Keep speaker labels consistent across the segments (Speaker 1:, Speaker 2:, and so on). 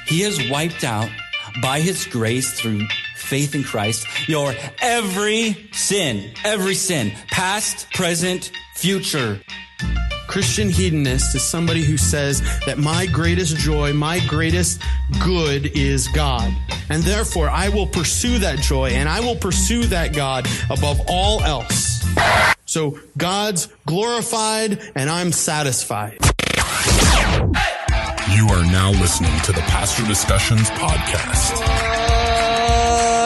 Speaker 1: He has wiped out by his grace through faith in Christ your every sin, past, present, future.
Speaker 2: Christian hedonist is somebody who says that my greatest joy, my greatest good is God. And therefore, I will pursue that joy and I will pursue that God above all else. So God's glorified and I'm satisfied.
Speaker 3: You are now listening to the Pastor Discussions Podcast.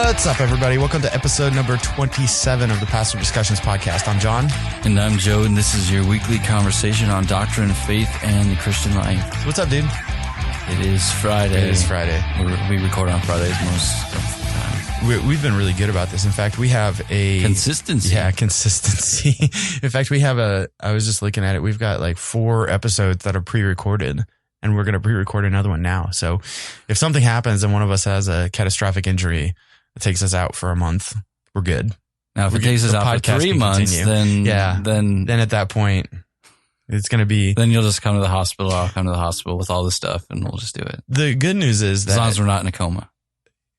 Speaker 2: What's up, everybody? Welcome to episode number 27 of the Pastor Discussions Podcast. I'm John.
Speaker 1: And I'm Joe, and this is your weekly conversation on doctrine, faith, and the Christian life.
Speaker 2: What's up, dude?
Speaker 1: It is Friday. We record on Fridays most of the time.
Speaker 2: We've been really good about this. In fact, we have a...
Speaker 1: Consistency.
Speaker 2: Yeah, consistency. In fact, we have I was just looking at it. We've got like 4 episodes that are pre-recorded, and we're going to pre-record another one now. So if something happens and one of us has a catastrophic injury, it takes us out for a month, we're good.
Speaker 1: Now, if it takes us out for 3 months, then
Speaker 2: at that point, it's going to be...
Speaker 1: Then you'll just come to the hospital. I'll come to the hospital with all this stuff, and we'll just do it.
Speaker 2: The good news is that...
Speaker 1: As long as we're not in a coma.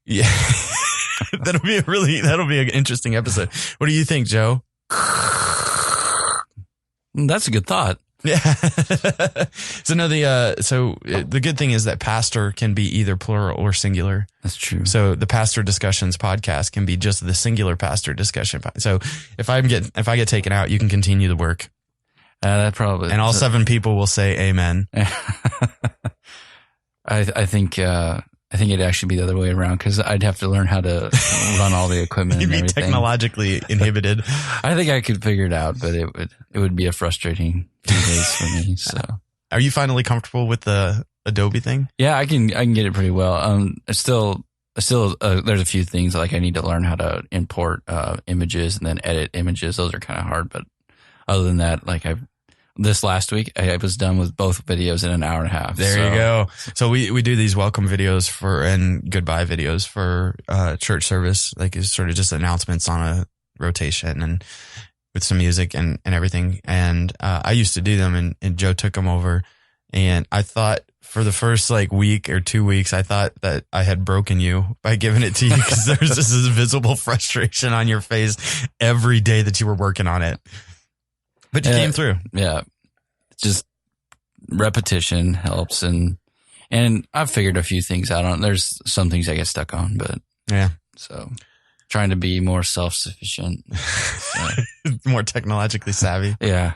Speaker 2: Yeah. That'll be an interesting episode. What do you think, Joe?
Speaker 1: That's a good thought.
Speaker 2: Yeah. So the good thing is that pastor can be either plural or singular.
Speaker 1: That's true.
Speaker 2: So the Pastor Discussions Podcast can be just the singular pastor discussion. So if I get taken out, you can continue the work.
Speaker 1: That probably.
Speaker 2: And all 7 people will say amen.
Speaker 1: I think it'd actually be the other way around because I'd have to learn how to run all the equipment.
Speaker 2: You'd
Speaker 1: and
Speaker 2: be
Speaker 1: everything.
Speaker 2: Technologically inhibited.
Speaker 1: I think I could figure it out, but it would be a frustrating few days for me. So,
Speaker 2: are you finally comfortable with the Adobe thing?
Speaker 1: Yeah, I can get it pretty well. Still, there's a few things like I need to learn how to import images and then edit images. Those are kind of hard, but other than that, this last week, I was done with both videos in an hour and a half.
Speaker 2: There you go. So we do these welcome videos and goodbye videos for church service. Like it's sort of just announcements on a rotation and with some music and everything. And I used to do them and Joe took them over. And I thought for the first week or 2 weeks, I thought that I had broken you by giving it to you because there was this visible frustration on your face every day that you were working on it. But you came through.
Speaker 1: Yeah. Just repetition helps. And I've figured a few things out. There's some things I get stuck on, but
Speaker 2: yeah.
Speaker 1: So trying to be more self-sufficient. So.
Speaker 2: More technologically savvy.
Speaker 1: Yeah.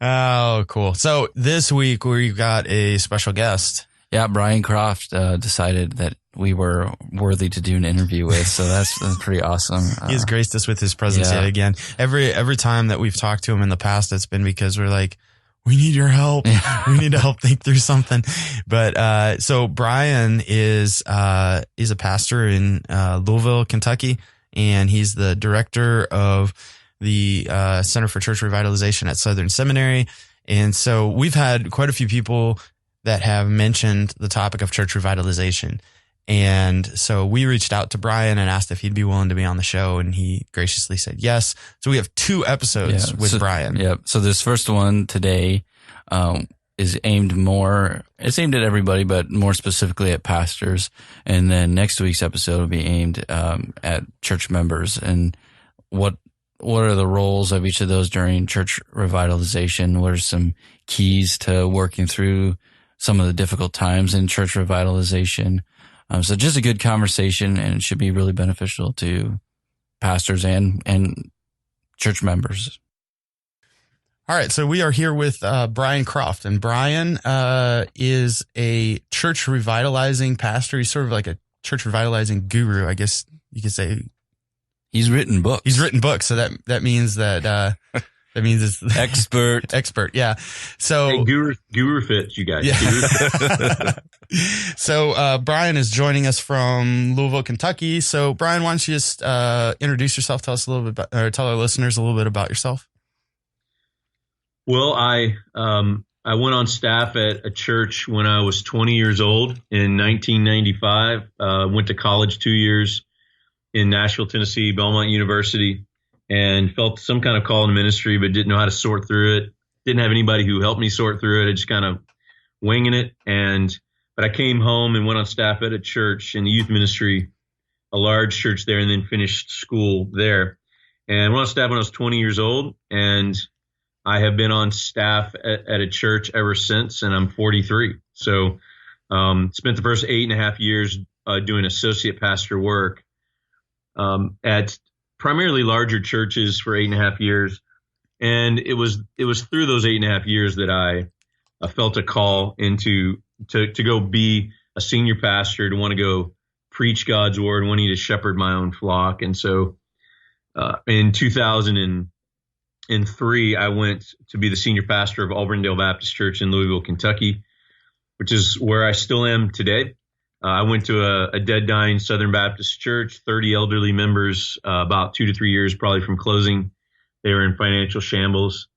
Speaker 2: Oh, cool. So this week we've got a special guest.
Speaker 1: Yeah. Brian Croft decided that we were worthy to do an interview with. So that's pretty awesome.
Speaker 2: He has graced us with his presence yet again. Every time that we've talked to him in the past, it's been because we're like, we need your help. We need to help think through something. But, so Brian he's a pastor in, Louisville, Kentucky, and he's the director of the, Center for Church Revitalization at Southern Seminary. And so we've had quite a few people that have mentioned the topic of church revitalization. And so we reached out to Brian and asked if he'd be willing to be on the show, and he graciously said yes. So we have 2 episodes with Brian.
Speaker 1: Yeah. So this first one today is aimed at everybody, but more specifically at pastors. And then next week's episode will be aimed at church members and what are the roles of each of those during church revitalization? What are some keys to working through some of the difficult times in church revitalization? So just a good conversation, and it should be really beneficial to pastors and church members.
Speaker 2: All right. So we are here with Brian Croft, and Brian is a church revitalizing pastor. He's sort of like a church revitalizing guru, I guess you could say.
Speaker 1: He's written books.
Speaker 2: So that means that That means it's expert. Yeah. So
Speaker 4: hey, guru fits, you guys.
Speaker 2: Yeah. So Brian is joining us from Louisville, Kentucky. So Brian, why don't you just introduce yourself? Tell us a little bit about, or tell our listeners a little bit about yourself.
Speaker 4: Well, I went on staff at a church when I was 20 years old in 1995. Went to college 2 years in Nashville, Tennessee, Belmont University, and felt some kind of call in ministry, but didn't know how to sort through it. Didn't have anybody who helped me sort through it. I just kind of winging it. And But I came home and went on staff at a church in the youth ministry, a large church there, and then finished school there. And went on staff when I was 20 years old, and I have been on staff at a church ever since, and I'm 43. So spent the first 8.5 years doing associate pastor work at primarily larger churches for 8.5 years. And it was through those 8.5 years that I felt a call to go be a senior pastor, to want to go preach God's word, wanting to shepherd my own flock. And so in 2003, I went to be the senior pastor of Auburndale Baptist Church in Louisville, Kentucky, which is where I still am today. I went to a dead, dying Southern Baptist church, 30 elderly members, about 2 to 3 years probably from closing. They were in financial shambles,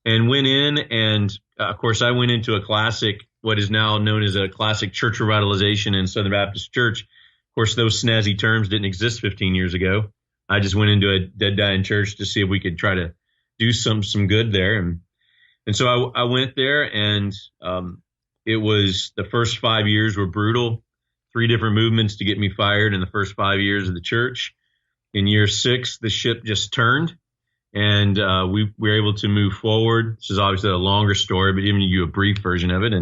Speaker 4: and went in. And of course, I went into a classic, what is now known as a classic Church Revitalization in Southern Baptist Church. Of course, those snazzy terms didn't exist 15 years ago. I just went into a dead, dying church to see if we could try to do some good there. And so I went there, and it was, the first 5 years were brutal. 3 different movements to get me fired in the first 5 years of the church. In year 6, the ship just turned, and we were able to move forward. This is obviously a longer story, but giving you a brief version of it.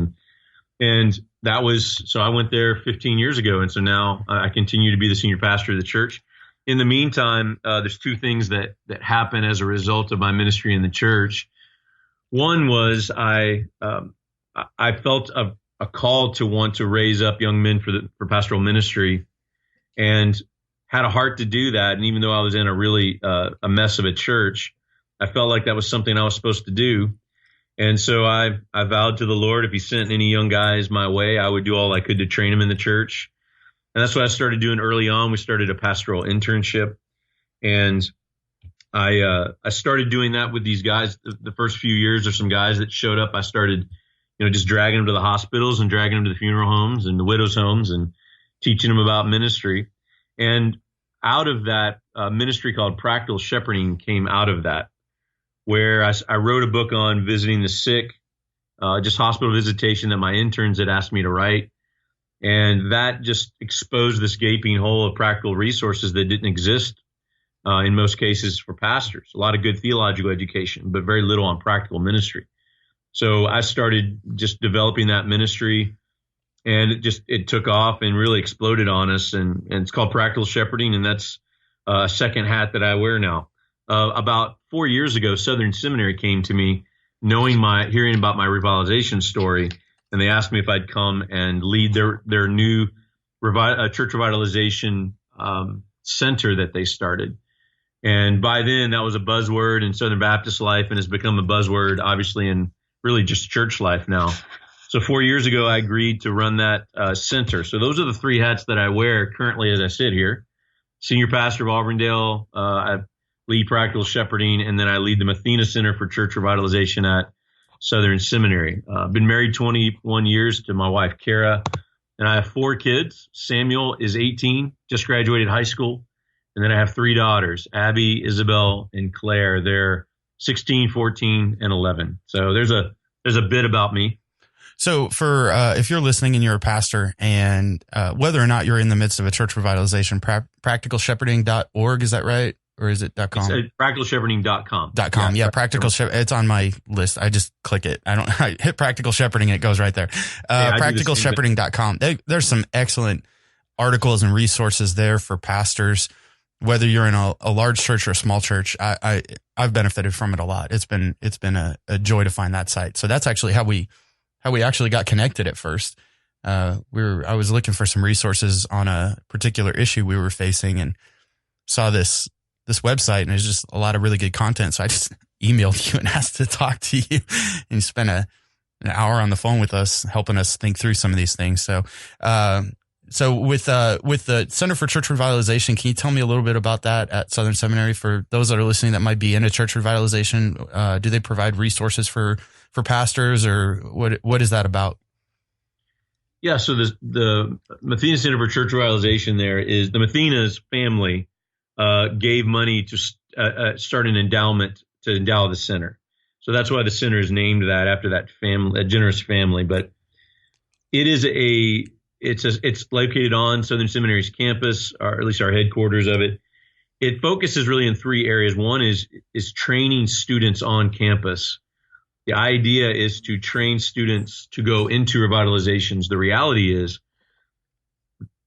Speaker 4: And that was, so I went there 15 years ago. And so now I continue to be the senior pastor of the church. In the meantime, there's 2 things that happen as a result of my ministry in the church. One was I felt a call to want to raise up young men for pastoral ministry, and had a heart to do that. And even though I was in a really a mess of a church, I felt like that was something I was supposed to do. And so I vowed to the Lord, if he sent any young guys my way, I would do all I could to train them in the church. And that's what I started doing early on. We started a pastoral internship, and I started doing that with these guys. The first few years, there's some guys that showed up. I started, just dragging them to the hospitals and dragging them to the funeral homes and the widows' homes and teaching them about ministry. And out of that, ministry called Practical Shepherding came out of that, where I wrote a book on visiting the sick, just hospital visitation that my interns had asked me to write. And that just exposed this gaping hole of practical resources that didn't exist in most cases for pastors. A lot of good theological education, but very little on practical ministry. So I started just developing that ministry, and it took off and really exploded on us. And it's called Practical Shepherding, and that's a second hat that I wear now. About 4 years ago, Southern Seminary came to me, hearing about my revitalization story, and they asked me if I'd come and lead their new Church Revitalization center that they started. And by then, that was a buzzword in Southern Baptist life, and has become a buzzword, obviously, in really just church life now. So 4 years ago, I agreed to run that center. So those are the 3 hats that I wear currently as I sit here. Senior pastor of Auburndale, I lead Practical Shepherding, and then I lead the Mathena Center for Church Revitalization at Southern Seminary. I've been married 21 years to my wife, Kara, and I have 4 kids. Samuel is 18, just graduated high school. And then I have 3 daughters, Abby, Isabel, and Claire. They're 16, 14, and 11. So there's a bit about me.
Speaker 2: So for if you're listening and you're a pastor, and whether or not you're in the midst of a church revitalization, practicalshepherding.org, is that right? Or is it .com?
Speaker 4: It's practicalshepherding.com.
Speaker 2: .com. Yeah, Practical Shepherding. It's on my list. I just click it. I hit Practical Shepherding, it goes right there. Practicalshepherding.com. There's some excellent articles and resources there for pastors, whether you're in a large church or a small church. I've benefited from it a lot. It's been a joy to find that site. So that's actually how we actually got connected at first. I was looking for some resources on a particular issue we were facing, and saw this website, and there's just a lot of really good content. So I just emailed you and asked to talk to you, and you spent an hour on the phone with us, helping us think through some of these things. So with the Center for Church Revitalization, can you tell me a little bit about that at Southern Seminary for those that are listening that might be into church revitalization? Do they provide resources for pastors, or what is that about?
Speaker 4: Yeah, so the Mathena Center for Church Revitalization there is the Mathena's family gave money to start an endowment to endow the center. So that's why the center is named that, after that family, a generous family. But It's located on Southern Seminary's campus, or at least our headquarters of it. It focuses really in three areas. One is training students on campus. The idea is to train students to go into revitalizations. The reality is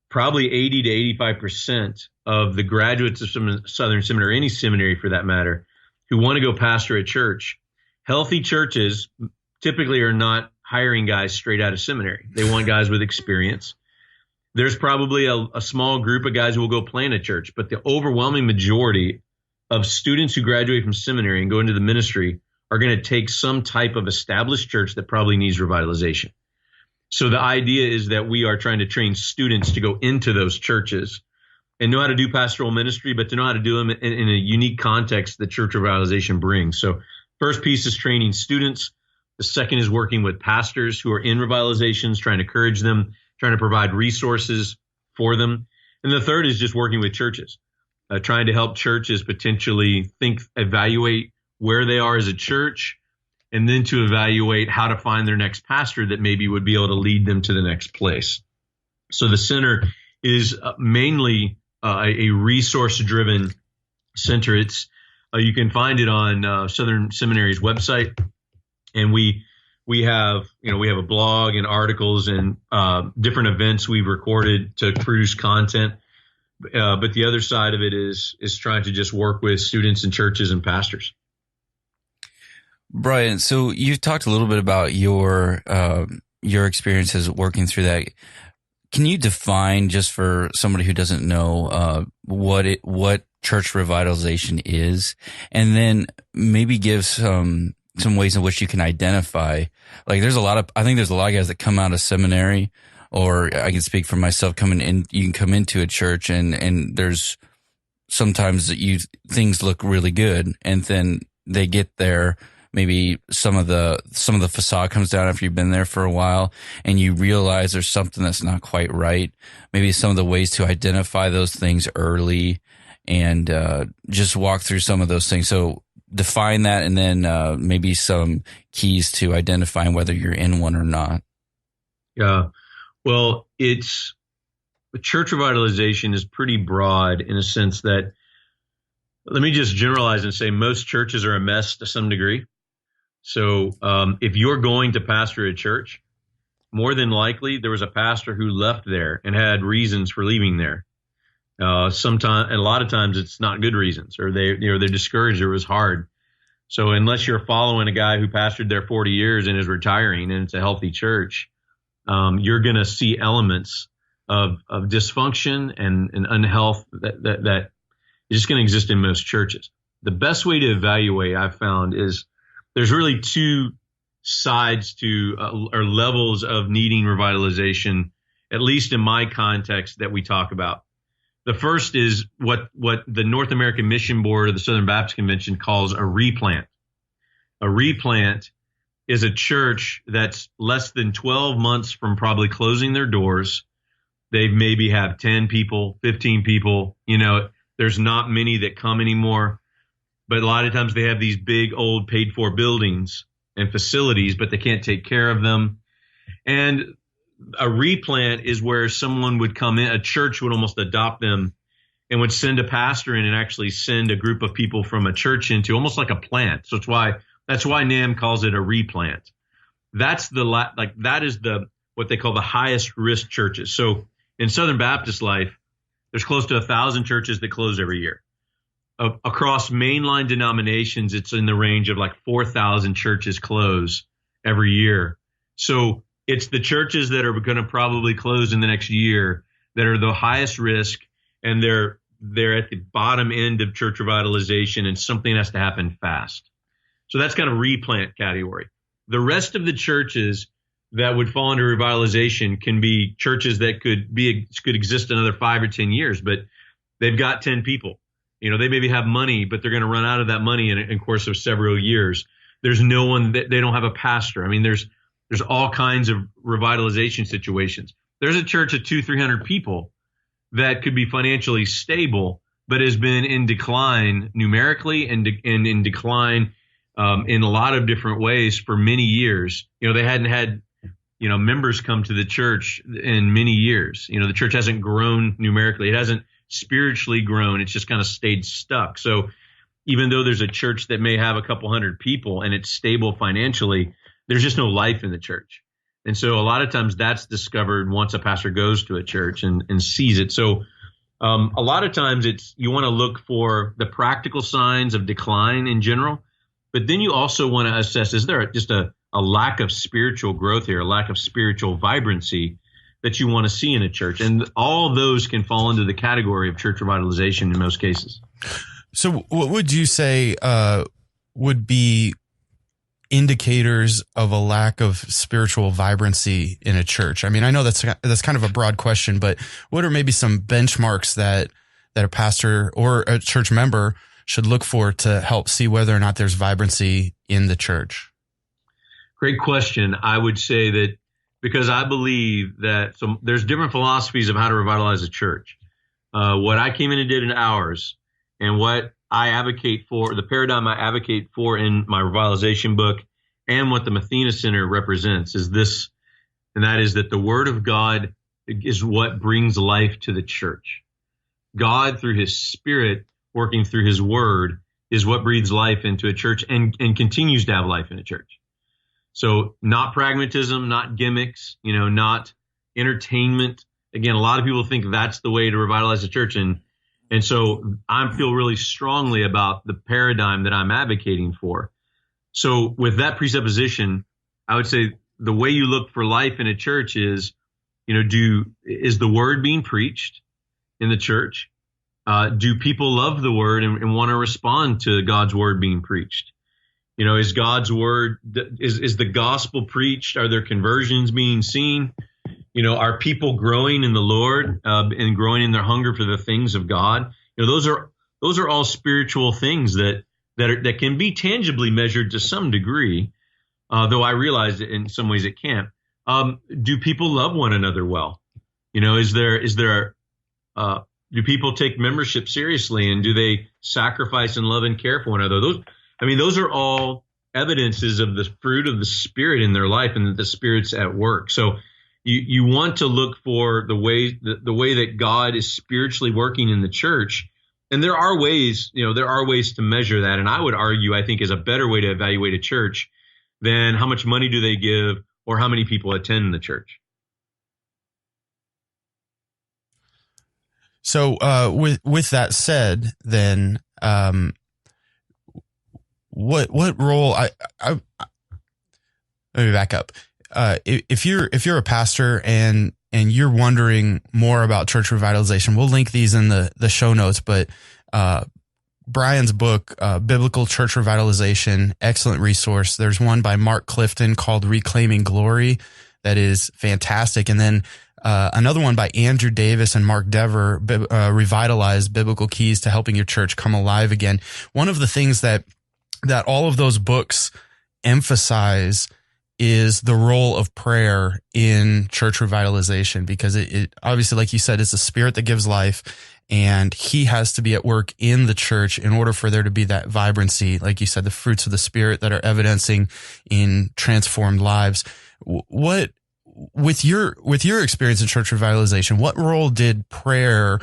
Speaker 4: probably 80 to 85% of the graduates of Southern Seminary, or any seminary for that matter, who want to go pastor a church, healthy churches typically are not hiring guys straight out of seminary. They want guys with experience. There's probably a small group of guys who will go plant a church, but the overwhelming majority of students who graduate from seminary and go into the ministry are going to take some type of established church that probably needs revitalization. So the idea is that we are trying to train students to go into those churches and know how to do pastoral ministry, but to know how to do them in a unique context that Church Revitalization brings. So first piece is training students. The second is working with pastors who are in revitalizations, trying to encourage them, trying to provide resources for them. And the third is just working with churches, trying to help churches potentially evaluate where they are as a church, and then to evaluate how to find their next pastor that maybe would be able to lead them to the next place. So the center is mainly a resource-driven center. It's you can find it on Southern Seminary's website, and we have a blog and articles and different events we've recorded to produce content. But the other side of it is trying to just work with students and churches and pastors.
Speaker 1: Brian, so you talked a little bit about your experiences working through that. Can you define, just for somebody who doesn't know, what church revitalization is, and then maybe give some ways in which you can identify? Like, I think there's a lot of guys that come out of seminary, or I can speak for myself, you can come into a church and there's sometimes things look really good, and then they get there. Maybe some of the facade comes down after you've been there for a while, and you realize there's something that's not quite right. Maybe some of the ways to identify those things early, and just walk through some of those things. So define that, and then maybe some keys to identifying whether you're in one or not.
Speaker 4: Yeah, well, church revitalization is pretty broad in a sense that, let me just generalize and say most churches are a mess to some degree. So if you're going to pastor a church, more than likely there was a pastor who left there and had reasons for leaving there. Sometimes, and a lot of times, it's not good reasons, or they're discouraged, or it was hard. So unless you're following a guy who pastored there 40 years and is retiring, and it's a healthy church, you're going to see elements of dysfunction and unhealth that is just going to exist in most churches. The best way to evaluate, I've found, is there's really two sides to or levels of needing revitalization, at least in my context, that we talk about. The first is what the North American Mission Board of the Southern Baptist Convention calls a replant. A replant is a church that's less than 12 months from probably closing their doors. They maybe have 10 people, 15 people. There's not many that come anymore. But a lot of times they have these big old paid for buildings and facilities, but they can't take care of them. And a replant is where someone would come in, a church would almost adopt them and would send a pastor in and actually send a group of people from a church into, almost like a plant. So that's why NAM calls it a replant. That is what they call the highest risk churches. So in Southern Baptist life, there's close to 1,000 churches that close every year. Across mainline denominations, it's in the range of like 4,000 churches close every year. So it's the churches that are going to probably close in the next year that are the highest risk, and they're at the bottom end of church revitalization, and something has to happen fast. So that's kind of replant category. The rest of the churches that would fall under revitalization can be churches that could exist another 5 or 10 years, but they've got 10 people. They maybe have money, but they're going to run out of that money in the course of several years. There's no one that they don't have a pastor. I mean, there's all kinds of revitalization situations. There's a church of 200-300 people that could be financially stable, but has been in decline numerically and in decline in a lot of different ways for many years. They hadn't had members come to the church in many years. The church hasn't grown numerically. It hasn't spiritually grown. It's just kind of stayed stuck. So even though there's a church that may have a couple hundred people and it's stable financially, there's just no life in the church. And so a lot of times that's discovered once a pastor goes to a church and sees it. So a lot of times you want to look for the practical signs of decline in general, but then you also want to assess, is there just a lack of spiritual growth here, a lack of spiritual vibrancy that you want to see in a church? And all those can fall into the category of church revitalization in most cases.
Speaker 2: So what would you say would be indicators of a lack of spiritual vibrancy in a church? I mean, I know that's kind of a broad question, but what are maybe some benchmarks that a pastor or a church member should look for to help see whether or not there's vibrancy in the church?
Speaker 4: Great question. I would say that because I believe that there's different philosophies of how to revitalize a church. What I came in and did in ours, and what I advocate for, the paradigm I advocate for in my revitalization book, and what the Mathena Center represents is this, and that is that the Word of God is what brings life to the church. God, through His Spirit, working through His Word, is what breathes life into a church and continues to have life in a church. So not pragmatism, not gimmicks, not entertainment. Again, a lot of people think that's the way to revitalize the church. And so I feel really strongly about the paradigm that I'm advocating for. So with that presupposition, I would say the way you look for life in a church is, is the word being preached in the church? Do people love the word and want to respond to God's word being preached? Is God's word, is the gospel preached? Are there conversions being seen? Are people growing in the Lord and growing in their hunger for the things of God? Those are all spiritual things that can be tangibly measured to some degree, though I realize that in some ways it can't. Do people love one another well? Do people take membership seriously, and do they sacrifice and love and care for one another? Those are all evidences of the fruit of the Spirit in their life, and that the Spirit's at work. So you want to look for the way that God is spiritually working in the church. And there are ways to measure that. And I would argue, I think, is a better way to evaluate a church than how much money do they give or how many people attend the church.
Speaker 2: So with that said, then what role? Let me back up. If you're a pastor and you're wondering more about church revitalization, we'll link these in the show notes. But Brian's book, Biblical Church Revitalization, excellent resource. There's one by Mark Clifton called Reclaiming Glory that is fantastic, and then another one by Andrew Davis and Mark Dever, Revitalize: Biblical Keys to Helping Your Church Come Alive Again. One of the things that all of those books emphasize is the role of prayer in church revitalization, because it obviously, like you said, it's the Spirit that gives life, and He has to be at work in the church in order for there to be that vibrancy, like you said, the fruits of the Spirit that are evidencing in transformed lives. What, with your experience in church revitalization, what role did prayer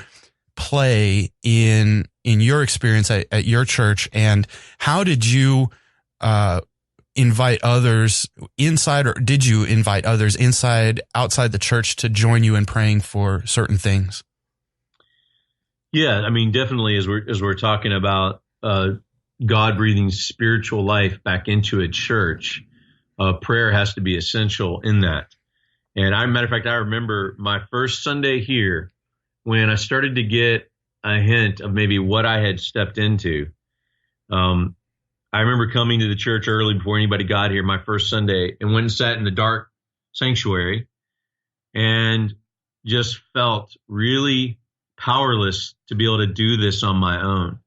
Speaker 2: play in your experience at your church, and how did you invite others inside, or did you invite others outside the church to join you in praying for certain things?
Speaker 4: Yeah, definitely as we're talking about God breathing spiritual life back into a church, prayer has to be essential in that. And matter of fact, I remember my first Sunday here when I started to get a hint of maybe what I had stepped into. I remember coming to the church early before anybody got here, my first Sunday, and went and sat in the dark sanctuary and just felt really powerless to be able to do this on my own.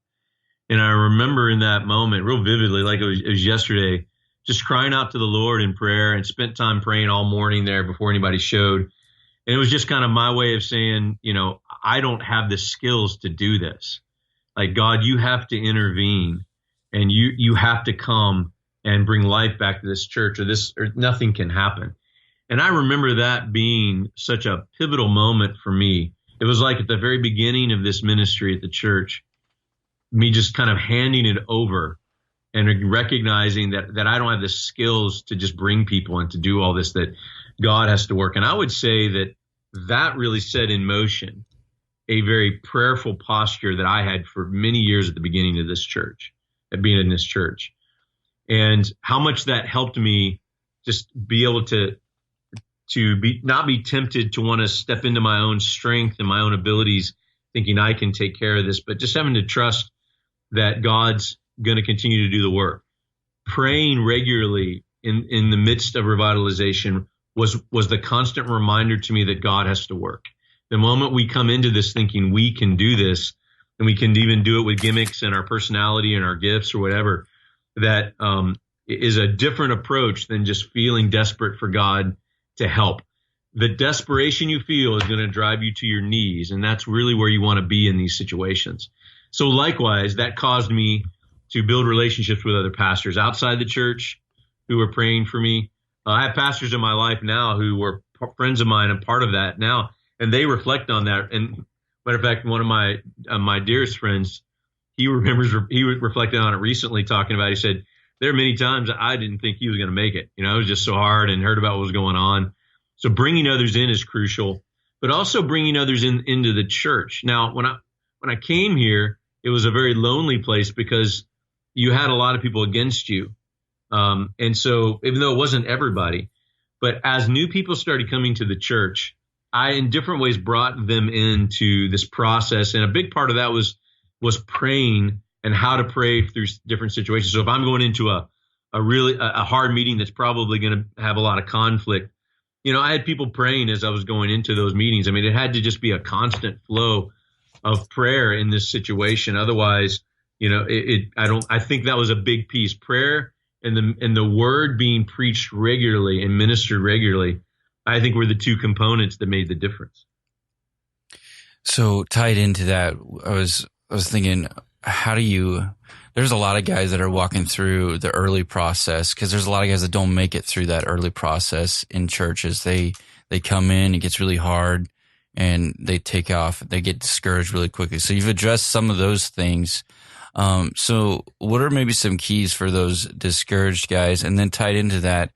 Speaker 4: And I remember in that moment real vividly, like it was yesterday, just crying out to the Lord in prayer, and spent time praying all morning there before anybody showed. And it was just kind of my way of saying, I don't have the skills to do this. Like, God, you have to intervene, and you have to come and bring life back to this church, or nothing can happen. And I remember that being such a pivotal moment for me. It was like at the very beginning of this ministry at the church, me just kind of handing it over and recognizing that I don't have the skills to just bring people and to do all this, that God has to work. And I would say that really set in motion a very prayerful posture that I had for many years at the beginning of this church, at being in this church, and how much that helped me just be able to not be tempted to want to step into my own strength and my own abilities, thinking I can take care of this, but just having to trust that God's going to continue to do the work. Praying regularly in the midst of revitalization was the constant reminder to me that God has to work. The moment we come into this thinking we can do this, and we can even do it with gimmicks and our personality and our gifts or whatever, that is a different approach than just feeling desperate for God to help. The desperation you feel is going to drive you to your knees, and that's really where you want to be in these situations. So likewise, that caused me to build relationships with other pastors outside the church who were praying for me. I have pastors in my life now who were friends of mine and part of that now, and they reflect on that. And matter of fact, one of my dearest friends, he reflected on it recently, talking about, he said, there are many times I didn't think he was going to make it. It was just so hard, and heard about what was going on. So bringing others in is crucial, but also bringing others into the church. Now, when I came here, it was a very lonely place because you had a lot of people against you. And so even though it wasn't everybody, but as new people started coming to the church, I, in different ways, brought them into this process. And a big part of that was praying and how to pray through different situations. So if I'm going into a really hard meeting that's probably going to have a lot of conflict, I had people praying as I was going into those meetings. I mean, it had to just be a constant flow of prayer in this situation. Otherwise, I think that was a big piece. Prayer and the word being preached regularly and ministered regularly, I think, were the two components that made the difference.
Speaker 1: So tied into that, I was thinking, there's a lot of guys that are walking through the early process, because there's a lot of guys that don't make it through that early process in churches. They come in, it gets really hard, and they take off. They get discouraged really quickly. So you've addressed some of those things. So what are maybe some keys for those discouraged guys? And then tied into that,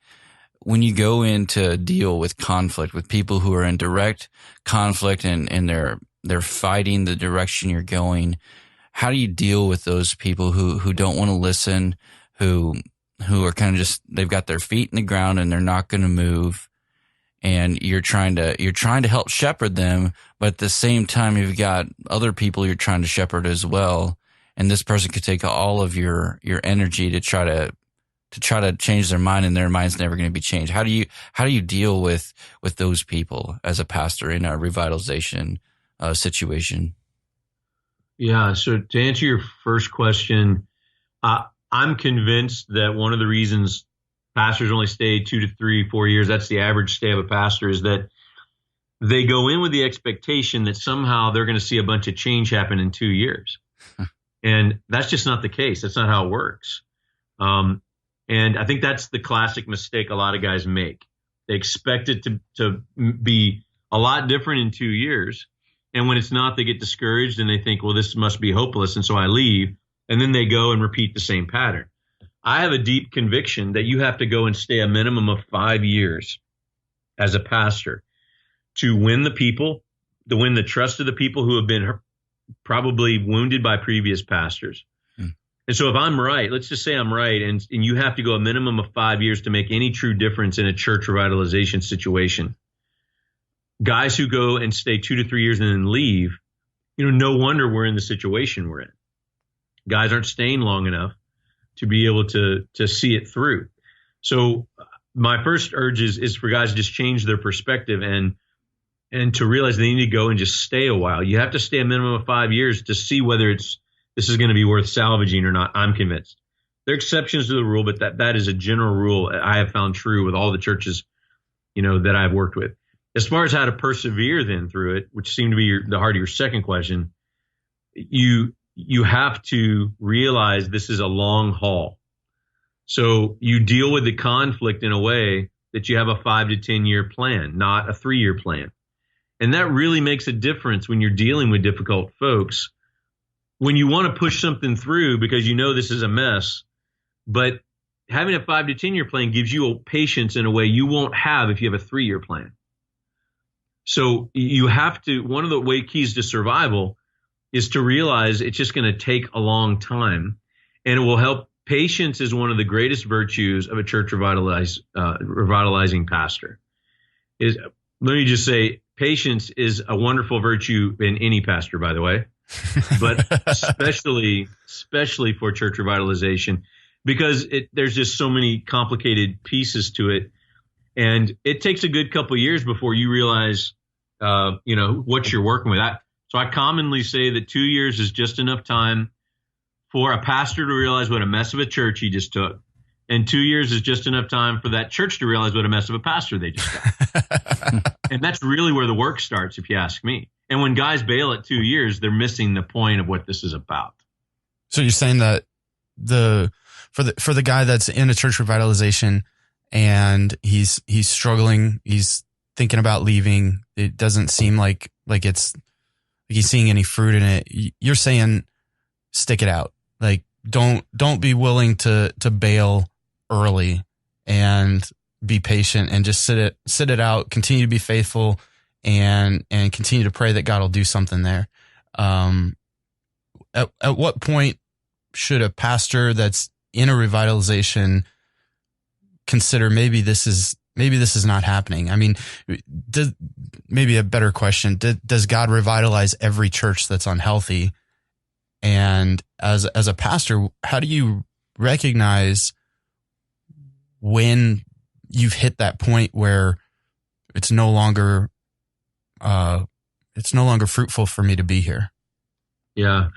Speaker 1: when you go in to deal with conflict with people who are in direct conflict and they're fighting the direction you're going, how do you deal with those people who don't want to listen, who are kind of just, they've got their feet in the ground and they're not going to move, and you're trying to help shepherd them, but at the same time you've got other people you're trying to shepherd as well, and this person could take all of your energy to try to change their mind, and their mind's never going to be changed. How do you deal with those people as a pastor in a revitalization situation?
Speaker 4: Yeah. So to answer your first question, I'm convinced that one of the reasons pastors only stay 2 to 3, 4 years, that's the average stay of a pastor, is that they go in with the expectation that somehow they're going to see a bunch of change happen in 2 years. And that's just not the case. That's not how it works. And I think that's the classic mistake a lot of guys make. They expect it to be a lot different in 2 years. And when it's not, they get discouraged and they think, well, this must be hopeless, and so I leave. And then they go and repeat the same pattern. I have a deep conviction that you have to go and stay a minimum of 5 years as a pastor to win the people, to win the trust of the people who have been probably wounded by previous pastors. And so if I'm right, let's just say I'm right, and you have to go a minimum of 5 years to make any true difference in a church revitalization situation. Guys who go and stay 2 to 3 years and then leave, no wonder we're in the situation we're in. Guys aren't staying long enough to be able to see it through. So my first urge is for guys to just change their perspective and to realize they need to go and just stay a while. You have to stay a minimum of 5 years to see whether this is going to be worth salvaging or not. I'm convinced. There are exceptions to the rule, but that is a general rule I have found true with all the churches, that I've worked with. As far as how to persevere then through it, which seemed to be the heart of your second question, you have to realize this is a long haul. So you deal with the conflict in a way that you have a 5 to 10 year plan, not a 3-year plan. And that really makes a difference when you're dealing with difficult folks. When you want to push something through because you know this is a mess, but having a 5 to 10 year plan gives you a patience in a way you won't have if you have a 3-year plan. So you have to, one of the keys to survival is to realize it's just going to take a long time, and it will help. Patience is one of the greatest virtues of a church revitalizing pastor. Let me just say, patience is a wonderful virtue in any pastor, by the way, but especially for church revitalization, because there's just so many complicated pieces to it. And it takes a good couple of years before you realize, what you're working with. So I commonly say that 2 years is just enough time for a pastor to realize what a mess of a church he just took. And 2 years is just enough time for that church to realize what a mess of a pastor they just got. And that's really where the work starts, if you ask me. And when guys bail at 2 years, they're missing the point of what this is about.
Speaker 2: So you're saying that for the guy that's in a church revitalization and he's struggling, he's thinking about leaving, it doesn't seem like he's seeing any fruit in it. You're saying stick it out. Like don't be willing to bail early, and be patient and just sit it out, continue to be faithful, and continue to pray that God will do something there. At what point should a pastor that's in a revitalization consider maybe this is not happening? I mean, maybe a better question, does God revitalize every church that's unhealthy? And as a pastor, how do you recognize when you've hit that point where it's no longer fruitful for me to be here?
Speaker 4: Yeah,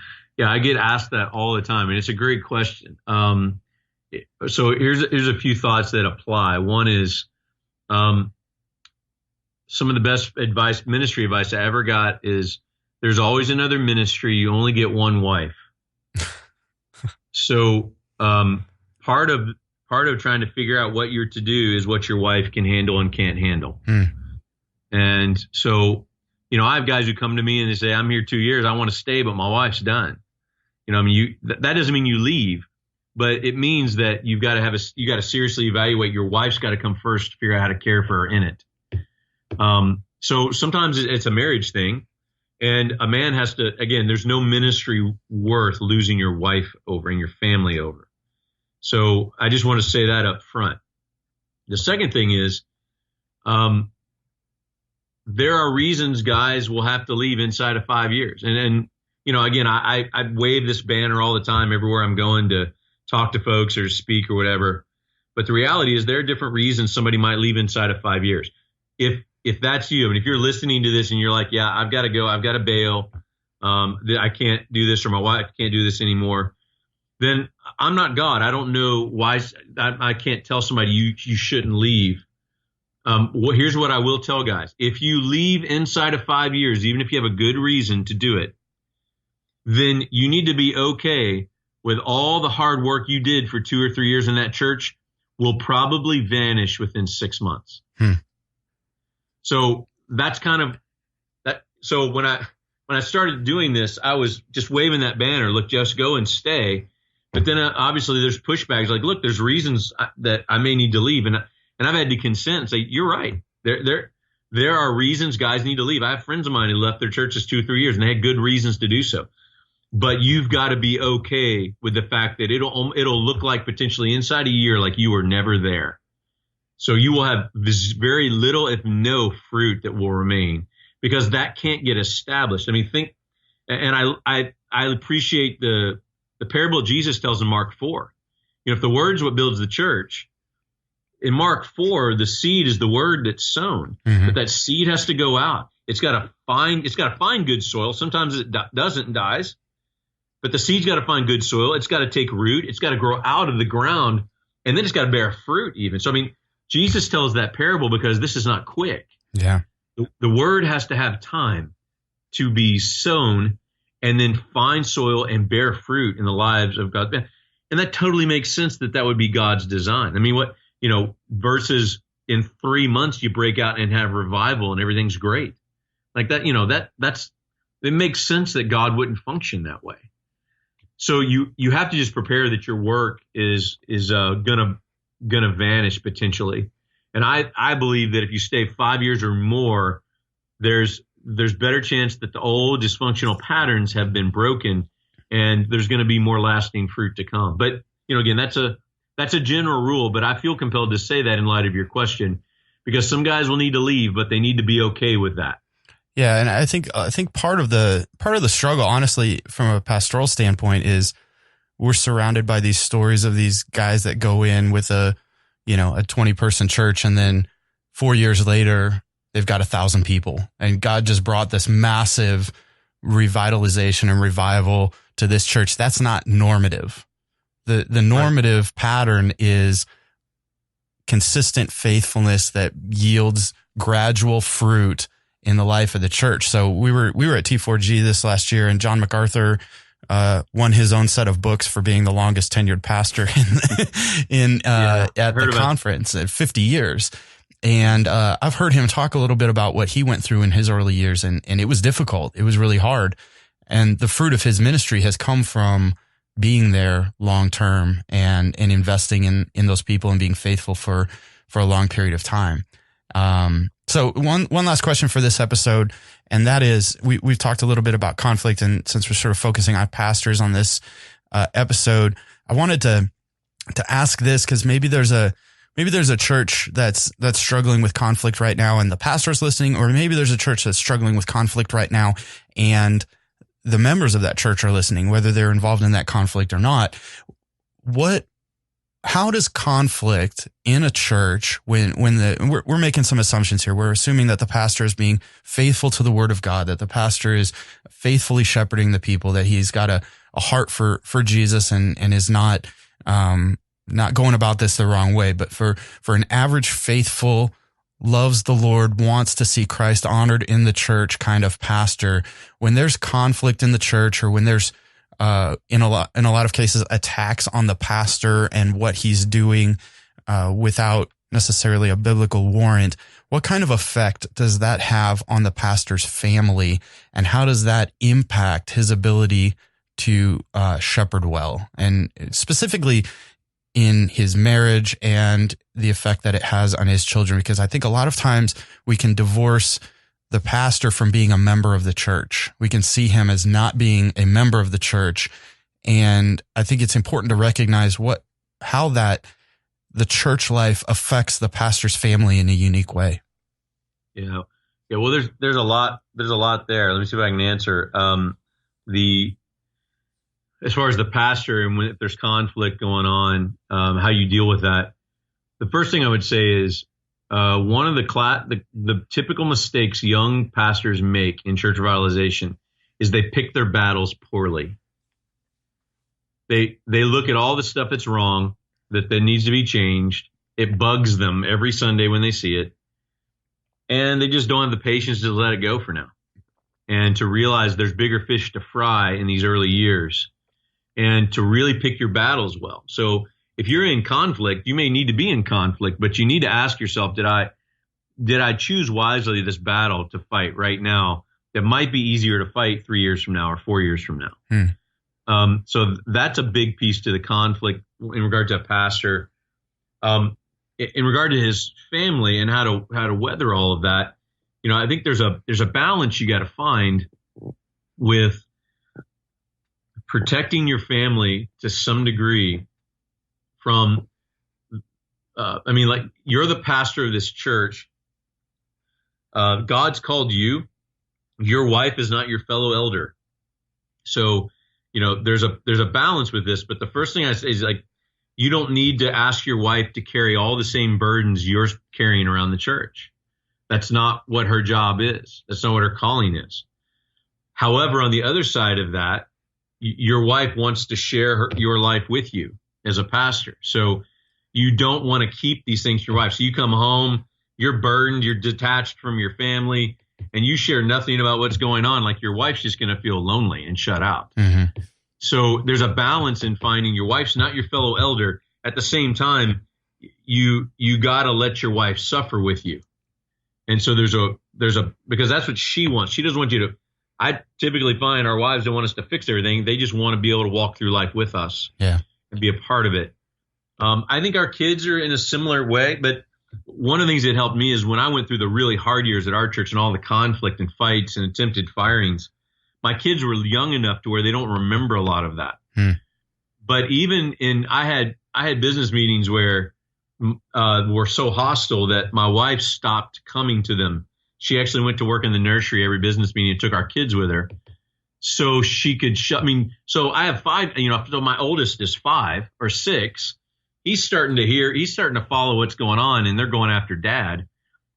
Speaker 4: I get asked that all the time, and it's a great question. So here's a few thoughts that apply. One is, some of the best ministry advice I ever got is, there's always another ministry. You only get one wife. So part of trying to figure out what you're to do is what your wife can handle and can't handle. And so, I have guys who come to me and they say, I'm here 2 years. I want to stay, but my wife's done. That doesn't mean you leave, but it means that you got to seriously evaluate. Your wife's got to come first to figure out how to care for her in it. So sometimes it's a marriage thing. And a man has to, again, there's no ministry worth losing your wife over and your family over. So I just want to say that up front. The second thing is, there are reasons guys will have to leave inside of 5 years. And again, I wave this banner all the time everywhere I'm going to talk to folks or speak or whatever. But the reality is there are different reasons somebody might leave inside of 5 years. If that's you, and if you're listening to this and you're like, yeah, I've got to go, I've got to bail, I can't do this, or my wife can't do this anymore, then I'm not God. I don't know why. I can't tell somebody you shouldn't leave. Here's what I will tell guys. If you leave inside of 5 years, even if you have a good reason to do it, then you need to be okay with all the hard work you did for 2 or 3 years in that church will probably vanish within 6 months. So that's kind of that. So when I started doing this, I was just waving that banner, look, just go and stay. But then obviously there's pushbacks like, look, there's reasons that I may need to leave. And I've had to consent and say, you're right. There are reasons guys need to leave. I have friends of mine who left their churches 2 or 3 years and they had good reasons to do so. But you've got to be okay with the fact that it'll look like potentially inside a year like you were never there. So you will have very little, if no, fruit that will remain, because that can't get established. I mean, I appreciate the parable Jesus tells in Mark 4. If the word's what builds the church, in Mark 4, the seed is the word that's sown, but that seed has to go out. It's got to find good soil. Sometimes it doesn't and dies, but the seed's got to find good soil. It's got to take root. It's got to grow out of the ground, and then it's got to bear fruit even. So, I mean, Jesus tells that parable because this is not quick.
Speaker 2: Yeah.
Speaker 4: The word has to have time to be sown and then find soil and bear fruit in the lives of God's. And that totally makes sense that would be God's design. I mean, versus in 3 months you break out and have revival and everything's great. Like that, it makes sense that God wouldn't function that way. So you have to just prepare that your work is gonna vanish potentially. And I believe that if you stay 5 years or more, there's better chance that the old dysfunctional patterns have been broken, and there's going to be more lasting fruit to come. But again, that's a general rule. But I feel compelled to say that in light of your question, because some guys will need to leave, but they need to be okay with that.
Speaker 2: Yeah, and I think part of the struggle, honestly, from a pastoral standpoint, is we're surrounded by these stories of these guys that go in with a 20-person church, and then 4 years later they've got 1,000 people, and God just brought this massive revitalization and revival to this church. That's not normative. The normative pattern is consistent faithfulness that yields gradual fruit in the life of the church. So we were at T4G this last year, and John MacArthur won his own set of books for being the longest tenured pastor at the conference at 50 years. And I've heard him talk a little bit about what he went through in his early years, and it was difficult. It was really hard. And the fruit of his ministry has come from being there long term and investing in those people and being faithful for a long period of time. So one last question for this episode, and that is, we've talked a little bit about conflict, and since we're sort of focusing on pastors on this episode, I wanted to ask this, because maybe there's a church that's struggling with conflict right now, and the pastor's listening, or maybe there's a church that's struggling with conflict right now, and the members of that church are listening, whether they're involved in that conflict or not. How does conflict in a church, we're making some assumptions here. We're assuming that the pastor is being faithful to the word of God, that the pastor is faithfully shepherding the people, that he's got a heart for Jesus and is not going about this the wrong way. But for an average faithful, loves the Lord, wants to see Christ honored in the church kind of pastor, when there's conflict in the church, or when there's in a lot of cases attacks on the pastor and what he's doing without necessarily a biblical warrant, what kind of effect does that have on the pastor's family, and how does that impact his ability to shepherd well, and specifically in his marriage and the effect that it has on his children? Because I think a lot of times we can divorce the pastor from being a member of the church. We can see him as not being a member of the church. And I think it's important to recognize how the church life affects the pastor's family in a unique way.
Speaker 4: Yeah. Well, there's a lot there. Let me see if I can answer. As far as the pastor and if there's conflict going on, how you deal with that. The first thing I would say is, one of the typical mistakes young pastors make in Church Revitalization is they pick their battles poorly. They look at all the stuff that's wrong, that needs to be changed. It bugs them every Sunday when they see it. And they just don't have the patience to let it go for now, and to realize there's bigger fish to fry in these early years, and to really pick your battles well. So if you're in conflict, you may need to be in conflict, but you need to ask yourself, did I choose wisely this battle to fight right now that might be easier to fight 3 years from now or 4 years from now? So that's a big piece to the conflict in regard to a pastor. In regard to his family and how to weather all of that, I think there's a balance you got to find with protecting your family to some degree from, you're the pastor of this church. God's called you. Your wife is not your fellow elder. So, there's a balance with this, but the first thing I say is, you don't need to ask your wife to carry all the same burdens you're carrying around the church. That's not what her job is. That's not what her calling is. However, on the other side of that, your wife wants to share your life with you as a pastor. So you don't want to keep these things from your wife. So you come home, you're burdened, you're detached from your family, and you share nothing about what's going on. Like, your wife's just going to feel lonely and shut out. So there's a balance in finding your wife's not your fellow elder. At the same time, you got to let your wife suffer with you. And so there's a because that's what she wants. She doesn't want you to. I typically find our wives don't want us to fix everything. They just want to be able to walk through life with us.
Speaker 2: Yeah.
Speaker 4: And be a part of it. I think our kids are in a similar way, but one of the things that helped me is when I went through the really hard years at our church and all the conflict and fights and attempted firings, my kids were young enough to where they don't remember a lot of that. But even I had business meetings where were so hostile that my wife stopped coming to them. She actually went to work in the nursery every business meeting and took our kids with her. So she could so I have 5, so my oldest is 5 or 6. He's starting to follow what's going on, and they're going after dad.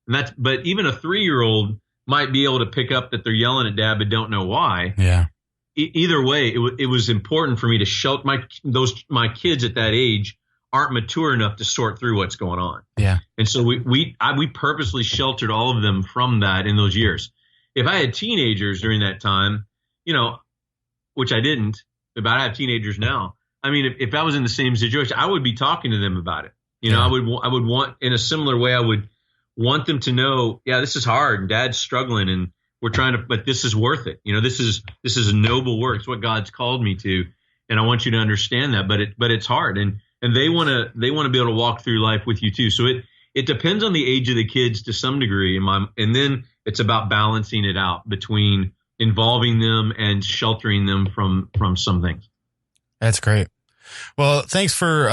Speaker 4: And but even a 3-year-old might be able to pick up that they're yelling at dad, but don't know why.
Speaker 2: Yeah.
Speaker 4: Either way, it was important for me to shelter my kids at that age aren't mature enough to sort through what's going on.
Speaker 2: Yeah. And
Speaker 4: so we purposely sheltered all of them from that in those years. If I had teenagers during that time, which I didn't, but I have teenagers now. I mean, if I was in the same situation, I would be talking to them about it. I would want, in a similar way, I would want them to know, yeah, this is hard and dad's struggling and we're trying to, but this is worth it. This is a noble work. It's what God's called me to. And I want you to understand that, but it's hard. And they want to be able to walk through life with you too. So it depends on the age of the kids to some degree. And then it's about balancing it out between involving them and sheltering them from some things.
Speaker 2: That's great. Well, thanks for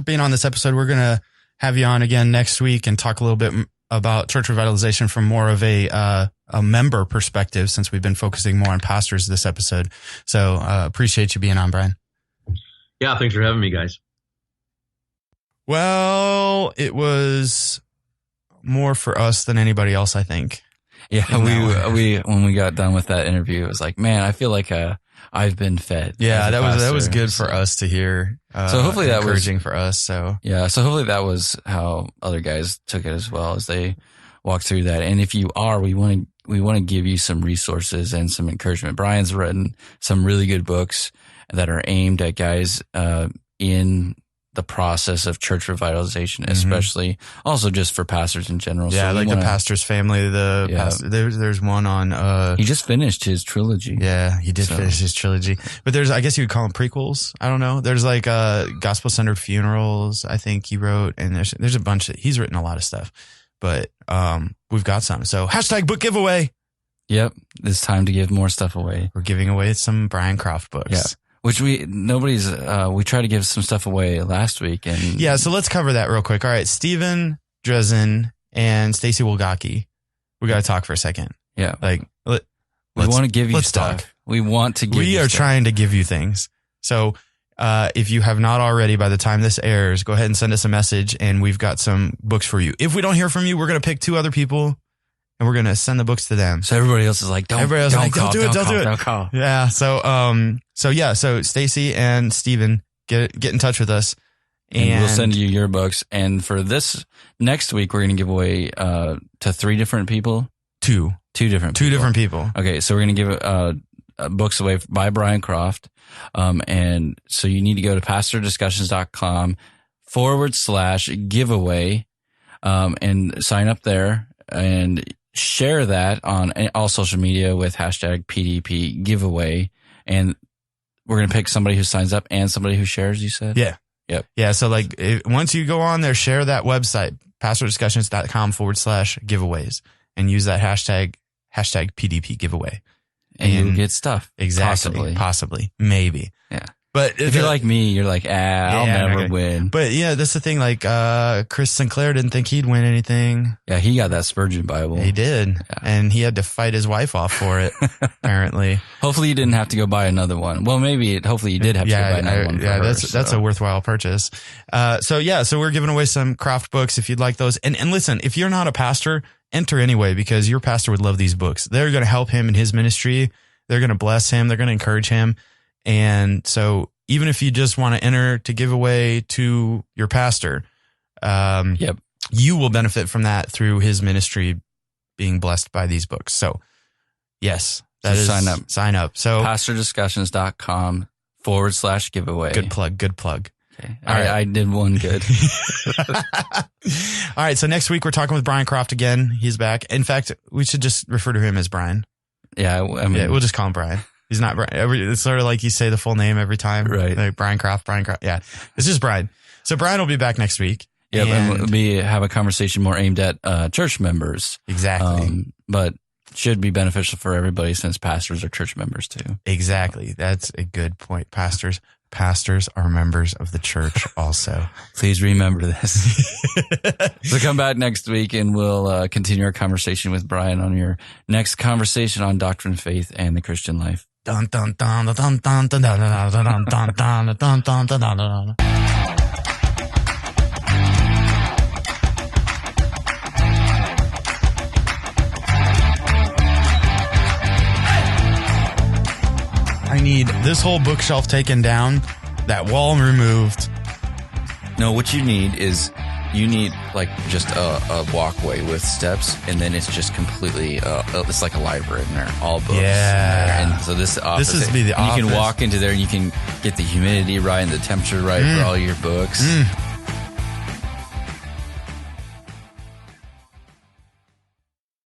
Speaker 2: being on this episode. We're going to have you on again next week and talk a little bit about Church Revitalization from more of a member perspective, since we've been focusing more on pastors this episode. So appreciate you being on, Brian.
Speaker 4: Yeah, thanks for having me, guys.
Speaker 2: Well, it was more for us than anybody else, I think.
Speaker 1: Yeah, we when we got done with that interview, it was like, man, I feel like I've been fed.
Speaker 2: Yeah, that was good for us to hear.
Speaker 1: So hopefully that was
Speaker 2: encouraging for us. So
Speaker 1: yeah, so hopefully that was how other guys took it as well, as they walked through that. And if you are, we want to give you some resources and some encouragement. Brian's written some really good books that are aimed at guys in the process of church revitalization, especially also just for pastors in general.
Speaker 2: Yeah, so the pastor's family, there's one on,
Speaker 1: he just finished his trilogy.
Speaker 2: Yeah, he did finish his trilogy, but I guess you would call them prequels. I don't know. There's like, gospel centered funerals, I think he wrote, and there's a bunch he's written a lot of stuff, but, we've got some. So #book giveaway.
Speaker 1: Yep. It's time to give more stuff away.
Speaker 2: We're giving away some Brian Croft books.
Speaker 1: Yeah. Which we tried to give some stuff away last week. And
Speaker 2: yeah, so let's cover that real quick. All right. Steven Dresden and Stacy Wolgacki. We got to talk for a second.
Speaker 1: Yeah.
Speaker 2: Like,
Speaker 1: we want to give you stuff.
Speaker 2: Talk.
Speaker 1: We want to give you
Speaker 2: stuff. We are trying to give you things. So, if you have not already, by the time this airs, go ahead and send us a message and we've got some books for you. If we don't hear from you, we're going to pick 2 other people and we're going to send the books to them.
Speaker 1: So everybody else is like, don't do it. Don't call.
Speaker 2: Yeah. So Stacy and Steven, get in touch with us.
Speaker 1: And we'll send you your books. And for this next week, we're going to give away, to 3 different people.
Speaker 2: 2 different people. Okay.
Speaker 1: So we're going to give, books away by Brian Croft. And so you need to go to pastordiscussions.com /giveaway, and sign up there and share that on all social media with #PDP giveaway. And we're going to pick somebody who signs up and somebody who shares, you said?
Speaker 2: Yeah.
Speaker 1: Yep.
Speaker 2: Yeah. So once you go on there, share that website, pastordiscussions.com /giveaways, and use that hashtag PDP giveaway.
Speaker 1: And you'll get stuff.
Speaker 2: Exactly. Possibly. Maybe.
Speaker 1: Yeah.
Speaker 2: But
Speaker 1: if you're like me, you're like, I'll never win.
Speaker 2: But yeah, that's the thing. Like, Chris Sinclair didn't think he'd win anything.
Speaker 1: Yeah, he got that Spurgeon Bible.
Speaker 2: He did. Yeah. And he had to fight his wife off for it, apparently.
Speaker 1: Hopefully you didn't have to go buy another one. Well, hopefully you did have to go buy another one.
Speaker 2: Yeah, that's a worthwhile purchase. So we're giving away some Croft books if you'd like those. And listen, if you're not a pastor, enter anyway, because your pastor would love these books. They're going to help him in his ministry. They're going to bless him. They're going to encourage him. And so even if you just want to enter to give away to your pastor, you will benefit from that through his ministry being blessed by these books. So yes, sign up. So
Speaker 1: pastordiscussions.com /giveaway.
Speaker 2: Good plug.
Speaker 1: Okay.
Speaker 2: All right.
Speaker 1: I did one good.
Speaker 2: All right. So next week we're talking with Brian Croft again. He's back. In fact, we should just refer to him as Brian.
Speaker 1: Yeah. I mean,
Speaker 2: Yeah, we'll just call him Brian. He's not Brian. It's sort of like you say the full name every time.
Speaker 1: Right.
Speaker 2: Like Brian Croft. Yeah. It's just Brian. So Brian will be back next week.
Speaker 1: Yeah. And we have a conversation more aimed at church members.
Speaker 2: Exactly.
Speaker 1: But should be beneficial for everybody since pastors are church members too.
Speaker 2: Exactly. That's a good point. Pastors are members of the church also.
Speaker 1: Please remember this. So come back next week and we'll continue our conversation with Brian on your next conversation on doctrine, faith, and the Christian life.
Speaker 2: Dun, dun, dun, dun, dun, dun, dun, dun, dun, dun, dun, dun, dun, dun, dun, dun. I need this whole bookshelf taken down, that wall removed.
Speaker 1: No, what you need is like just a walkway with steps, and then it's just completely it's like a library in there, all books.
Speaker 2: Yeah.
Speaker 1: And so this office,
Speaker 2: be the
Speaker 1: and
Speaker 2: office.
Speaker 1: you can walk into there and you can get the humidity right and the temperature right for all your books.